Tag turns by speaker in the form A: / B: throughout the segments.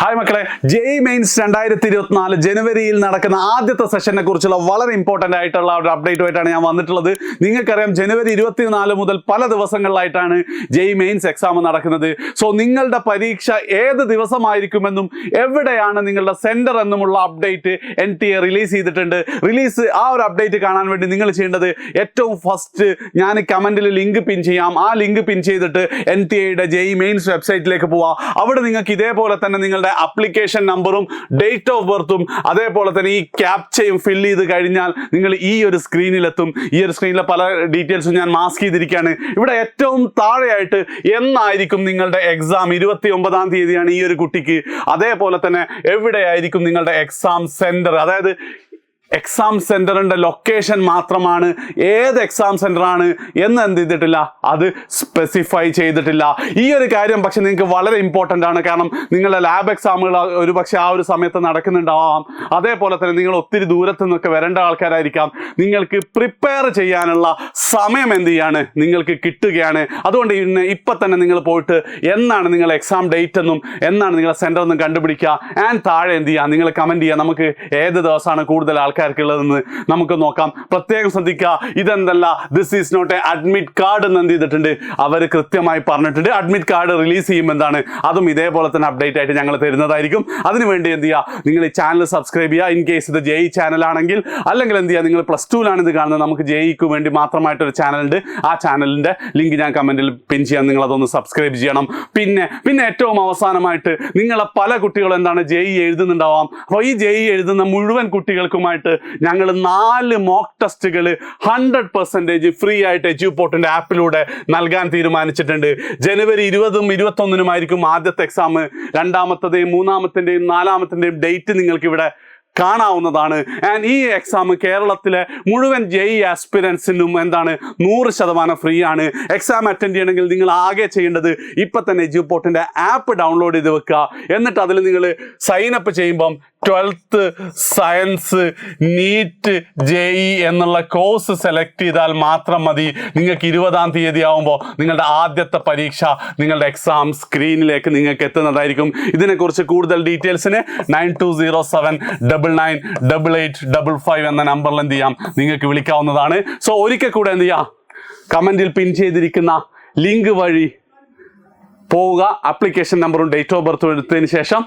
A: Hi മക്കളെ, JEE mains 2024 ജനുവരിയിൽ നടക്കുന്ന ആദ്യത്തെ സെഷനെ കുറിച്ചുള്ള വളരെ ഇമ്പോർട്ടൻ്റ് ആയിട്ടുള്ള ഒരു അപ്ഡേറ്റുമായിട്ടാണ് ഞാൻ വന്നിട്ടുള്ളത്. നിങ്ങൾക്കറിയാം, ജനുവരി 24 മുതൽ പല ദിവസങ്ങളിലായിട്ടാണ് ജെഇ മെയിൻസ് എക്സാം നടക്കുന്നത്. സോ നിങ്ങളുടെ പരീക്ഷ ഏത് ദിവസമായിരിക്കുമെന്നും എവിടെയാണ് നിങ്ങളുടെ സെൻറ്റർ എന്നുമുള്ള അപ്ഡേറ്റ് NTA റിലീസ് ചെയ്തിട്ടുണ്ട്. ആ ഒരു അപ്ഡേറ്റ് കാണാൻ വേണ്ടി നിങ്ങൾ ചെയ്യേണ്ടത് ഏറ്റവും ഫസ്റ്റ് ഞാൻ കമൻറ്റിൽ ലിങ്ക് പിൻ ചെയ്യാം. ആ ലിങ്ക് പിൻ ചെയ്തിട്ട് NTAയുടെ ജെഇ മെയിൻസ് വെബ്സൈറ്റിലേക്ക് പോവാം. അവിടെ നിങ്ങൾക്ക് ഇതേപോലെ തന്നെ നിങ്ങളുടെ അപ്ലിക്കേഷൻ നമ്പറും ഡേറ്റ് ഓഫ് ബർത്തും അതേപോലെ തന്നെ ഈ ക്യാപ്ചയും ഫില്ല് ചെയ്ത് കഴിഞ്ഞാൽ നിങ്ങൾ ഈ ഒരു സ്ക്രീനിലെത്തും. ഈ ഒരു സ്ക്രീനിലെ പല ഡീറ്റെയിൽസും ഞാൻ മാസ്ക് ചെയ്തിരിക്കുകയാണ്. ഇവിടെ ഏറ്റവും താഴെയായിട്ട് എന്നായിരിക്കും നിങ്ങളുടെ എക്സാം, 29-ാം തീയതിയാണ് ഈ ഒരു കുട്ടിക്ക്. അതേപോലെ തന്നെ എവിടെയായിരിക്കും നിങ്ങളുടെ എക്സാം സെൻറ്റർ, അതായത് എക്സാം സെൻറ്ററിൻ്റെ ലൊക്കേഷൻ മാത്രമാണ്. ഏത് എക്സാം സെൻറ്ററാണ് എന്ന് എന്ത് ചെയ്തിട്ടില്ല, അത് സ്പെസിഫൈ ചെയ്തിട്ടില്ല. ഈ ഒരു കാര്യം പക്ഷെ നിങ്ങൾക്ക് വളരെ ഇമ്പോർട്ടൻ്റ് ആണ്. കാരണം നിങ്ങളുടെ ലാബ് എക്സാമുകൾ ഒരു പക്ഷേ ആ ഒരു സമയത്ത് നടക്കുന്നുണ്ടാവാം. അതേപോലെ തന്നെ നിങ്ങൾ ഒത്തിരി ദൂരത്തു നിന്നൊക്കെ വരേണ്ട ആൾക്കാരായിരിക്കാം. നിങ്ങൾക്ക് പ്രിപ്പയർ ചെയ്യാനുള്ള സമയം എന്ത് ചെയ്യാണ്, നിങ്ങൾക്ക് കിട്ടുകയാണ്. അതുകൊണ്ട് ഇപ്പം തന്നെ നിങ്ങൾ പോയിട്ട് എന്നാണ് നിങ്ങൾ എക്സാം ഡേറ്റ് എന്നും എന്നാണ് നിങ്ങളുടെ സെൻറ്റർ എന്നും കണ്ടുപിടിക്കുക. ആൻഡ് താഴെ എന്ത് ചെയ്യുക, നിങ്ങൾ കമൻറ്റ് ചെയ്യുക. നമുക്ക് ഏത് ദിവസമാണ് കൂടുതൽ ആൾക്കാർക്കുള്ളതെന്ന് നമുക്ക് നോക്കാം. പ്രത്യേകം ശ്രദ്ധിക്കുക, ഇതെന്തല്ല, this is not a admit card എന്ന് എന്ത് ചെയ്തിട്ടുണ്ട്, അവർ കൃത്യമായി പറഞ്ഞിട്ടുണ്ട്. അഡ്മിറ്റ് കാർഡ് റിലീസ് ചെയ്യുമ്പോൾ എന്താണ്, അതും ഇതേപോലെ തന്നെ അപ്ഡേറ്റ് ആയിട്ട് ഞങ്ങൾ തരുന്നതായിരിക്കും. അതിനുവേണ്ടി എന്ത് ചെയ്യുക, നിങ്ങൾ ഈ ചാനൽ സബ്സ്ക്രൈബ് ചെയ്യുക. ഇൻ കേസ് ഇത് ജെഇ ചാനലാണെങ്കിൽ, അല്ലെങ്കിൽ എന്ത് ചെയ്യുക, നിങ്ങൾ +2ലാണ് ഇത് കാണുന്നത്, നമുക്ക് ജെഇക്ക് വേണ്ടി മാത്രമായിട്ടൊരു ചാനലുണ്ട്. ആ ചാനലിൻ്റെ ലിങ്ക് ഞാൻ കമൻറ്റിൽ പിൻ ചെയ്യാം. നിങ്ങൾ അതൊന്ന് സബ്സ്ക്രൈബ് ചെയ്യണം. പിന്നെ ഏറ്റവും അവസാനമായിട്ട് നിങ്ങളെ പല കുട്ടികളും എന്താണ് ജെഇ എഴുതുന്നുണ്ടാവാം. അപ്പോൾ ഈ ജെഇ എഴുതുന്ന മുഴുവൻ കുട്ടികൾക്കുമായിട്ട് ഞങ്ങൾ 4 മോക്ക് ടെസ്റ്റുകൾ 100% ഫ്രീ ആയിട്ട് എജ്യൂപോർട്ടിൻ്റെ ആപ്പിലൂടെ നൽകാൻ തീരുമാനിച്ചിട്ടുണ്ട്. ജനുവരി 20-ഉം 21-നുമായിരിക്കും ആദ്യത്തെ എക്സാം. രണ്ടാമത്തതെയും മൂന്നാമത്തിൻ്റെയും നാലാമത്തിൻ്റെയും ഡേറ്റ് നിങ്ങൾക്ക് ഇവിടെ കാണാവുന്നതാണ്. ആൻഡ് ഈ എക്സാം കേരളത്തിലെ മുഴുവൻ ജെഇ ആസ്പിരൻസിനും എന്താണ് 100% ഫ്രീ ആണ്. എക്സാം അറ്റൻഡ് ചെയ്യണമെങ്കിൽ നിങ്ങൾ ആകെ ചെയ്യേണ്ടത് ഇപ്പം തന്നെ എജ്യൂപോർട്ടിൻ്റെ ആപ്പ് ഡൗൺലോഡ് ചെയ്ത് വെക്കുക. എന്നിട്ട് അതിൽ നിങ്ങൾ സൈനപ്പ് ചെയ്യുമ്പം 12th സയൻസ് നീറ്റ് ജെഇ എന്നുള്ള കോഴ്സ് സെലക്ട് ചെയ്താൽ മാത്രം മതി. നിങ്ങൾക്ക് 20-ാം തീയതി ആവുമ്പോൾ നിങ്ങളുടെ ആദ്യത്തെ പരീക്ഷ, നിങ്ങളുടെ എക്സാം സ്ക്രീനിലേക്ക് നിങ്ങൾക്ക് എത്തുന്നതായിരിക്കും. ഇതിനെക്കുറിച്ച് കൂടുതൽ ഡീറ്റെയിൽസിന് 9207998855 എന്ന നമ്പറിൽ എന്ത് ചെയ്യാം, നിങ്ങൾക്ക് വിളിക്കാവുന്നതാണ്. സോ ഒരിക്കൽ കൂടെ എന്ത് ചെയ്യുക, കമൻറ്റിൽ പിൻ ചെയ്തിരിക്കുന്ന ലിങ്ക് വഴി പോവുക. ആപ്ലിക്കേഷൻ നമ്പറും ഡേറ്റ് ഓഫ് ബർത്തും എടുത്തതിന് ശേഷം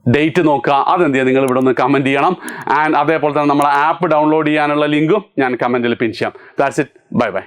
A: ഡേറ്റ് നോക്കുക. അതെന്ത് ചെയ്യുക, നിങ്ങൾ ഇവിടെ ഒന്ന് കമൻറ്റ് ചെയ്യണം. ആൻഡ് അതേപോലെ തന്നെ നമ്മളെ ആപ്പ് ഡൗൺലോഡ് ചെയ്യാനുള്ള ലിങ്കും ഞാൻ കമൻറ്റിൽ പിൻ ചെയ്യാം. That's it. Bye bye.